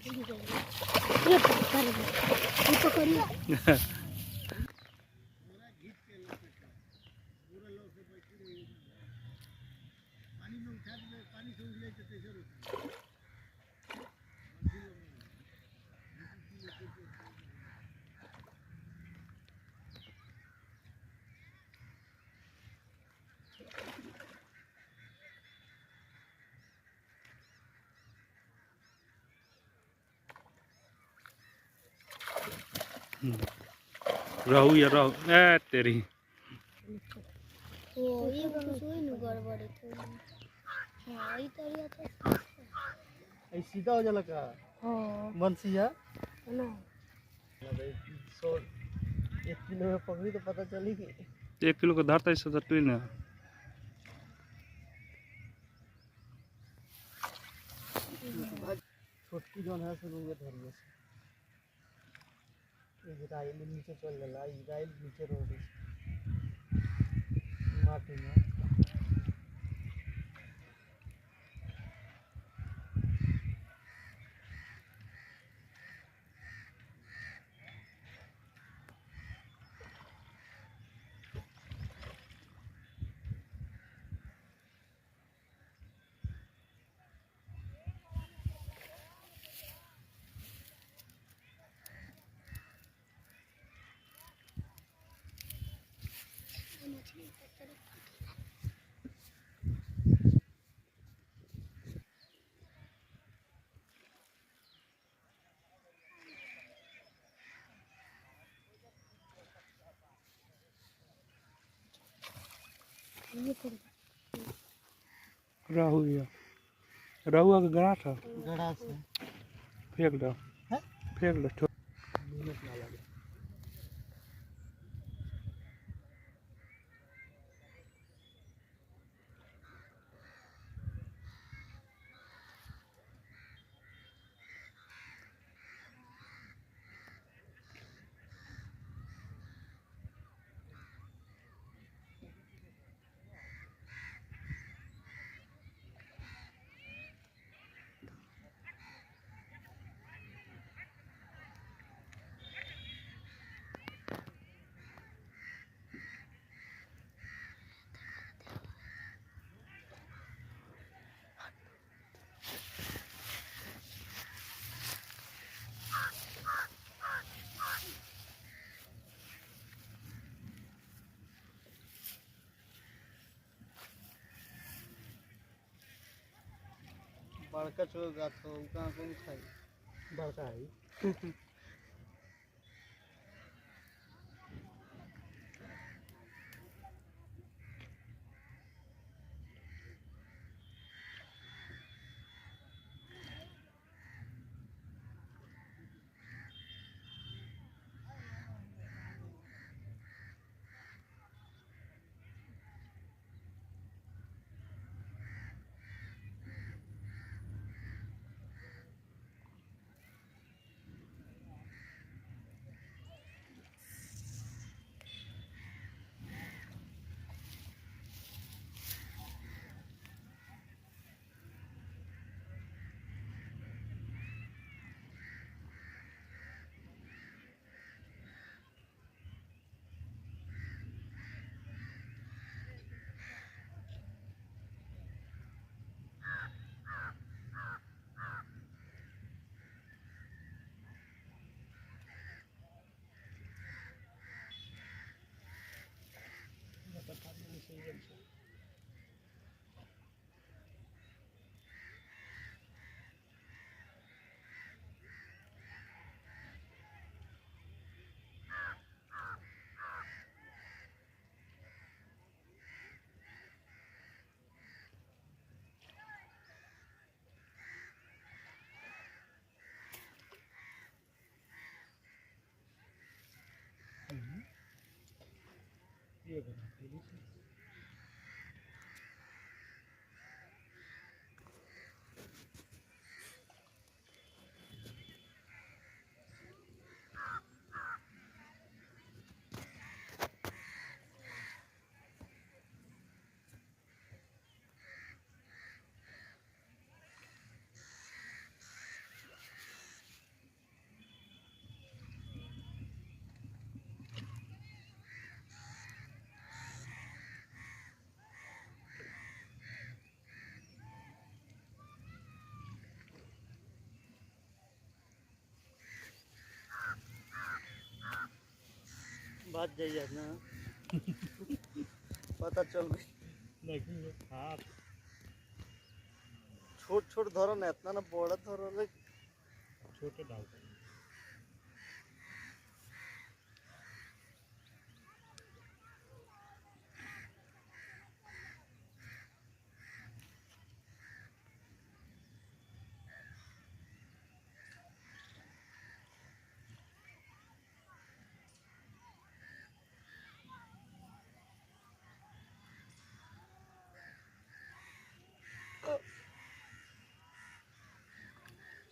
ये पकड़िए। रहू या रहू ए तेरी वो ये कुछ हुई न गड़बड़ है। हां ई तरिया तो ऐ सीधा हो जाला का। हां बंसिया ना 100 1 किलो में पकड़ी तो पता चली कि 1 किलो का धरता है सजा टू ना छोटकी जौन है से लोग धरिए से ये राइल नीचे चल जाला ई राइल नीचे रोड माटी में ये पड़ रहू या रहू का गड़ा था गड़ा से फेंक दो है फेंक दो मेहनत ना लगे बड़का छोड़ गाछ हो कहां कौन खाई बड़का है ये बना बच जाइए ना पता चल गई देखिए हाथ छोट छोट धरो ना इतना ना बड़ा धरो ले छोटे डाल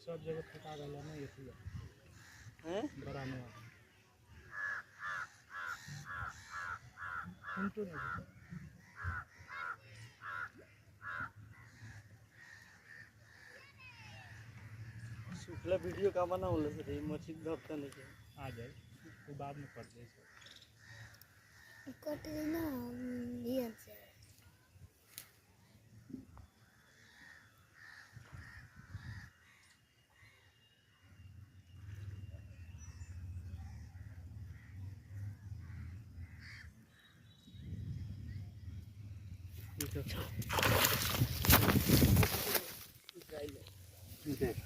सब जगह फेंका गया ना ये हैं बड़ा में उनको नहीं सूखला वीडियो का बना बोले से मछली धरते नहीं के आ जाए वो बाद में कर दे कट गई ना ध्यान से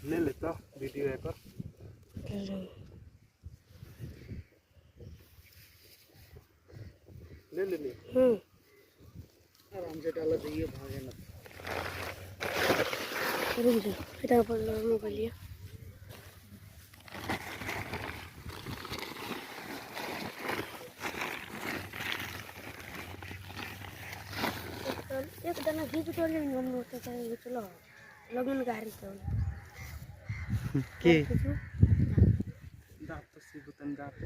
ले लेता वीडियो है पर ले ले ले आराम से डाला चाहिए भागे ना रुक जा फटाफट मोबाइल लिया एक दाना घी तो ले हम लोग तो करेंगे चलो लगन गाड़ी तो के दांत तो सीबुतन दांत